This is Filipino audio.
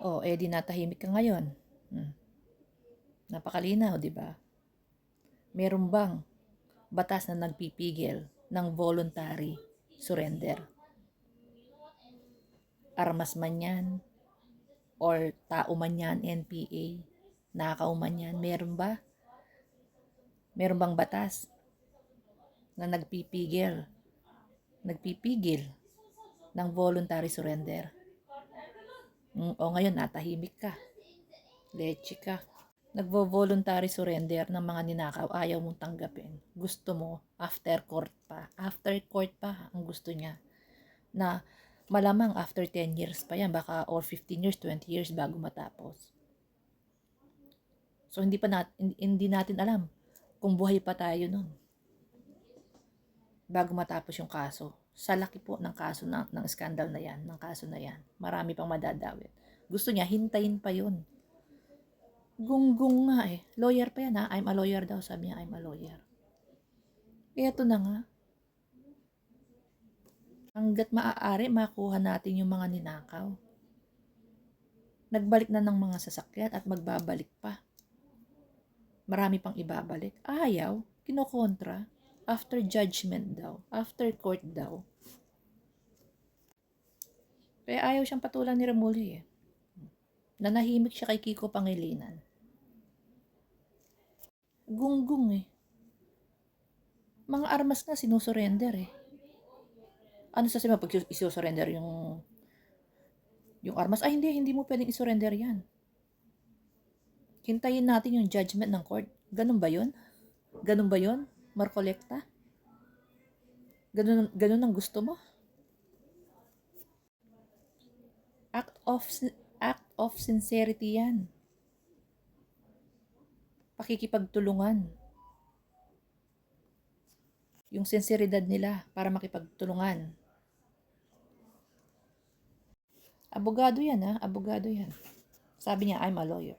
O, di natahimik ka ngayon. Napakalinaw, di ba? Meron bang batas na nagpipigil ng voluntary surrender? Armas man yan, or tao man yan, NPA, nakaw man yan, meron ba? Meron bang batas na nagpipigil ng voluntary surrender? O ngayon, natahimik ka. Leche ka. Nagvo-voluntary surrender ng mga ninakaw, ayaw mong tanggapin. Gusto mo, after court pa. After court pa, ang gusto niya. Na malamang after 10 years pa yan, baka or 15 years, 20 years bago matapos. So, hindi natin alam kung buhay pa tayo nun bago matapos yung kaso. Sa laki po ng kaso ng scandal na yan, ng kaso na yan, marami pang madadawit. Gusto niya, hintayin pa yun. Gunggong nga eh. Lawyer pa yan ha. I'm a lawyer daw. Sabi niya, I'm a lawyer. Eto na nga. Hanggat maaari, makuha natin yung mga ninakaw. Nagbalik na ng mga sasakyan at magbabalik pa. Marami pang ibabalik. Ayaw. Kinokontra. After judgment daw. After court daw. Kaya ayaw siyang patulan ni Remulla eh. Nanahimik siya kay Kiko Pangilinan. Gunggong eh. Mga armas na sinusurrender eh. Ano sasabihin mo pag isusurrender yung armas? Ay hindi mo pwedeng isurrender yan. Hintayin natin yung judgment ng court. Ganun ba yun? Ganun ba yun? Marcoleta? Ganun ang gusto mo? Act of sincerity yan. Pakikipagtulungan. Yung sinseridad nila para makipagtulungan. Abogado yan ha, abogado yan. Sabi niya, I'm a lawyer.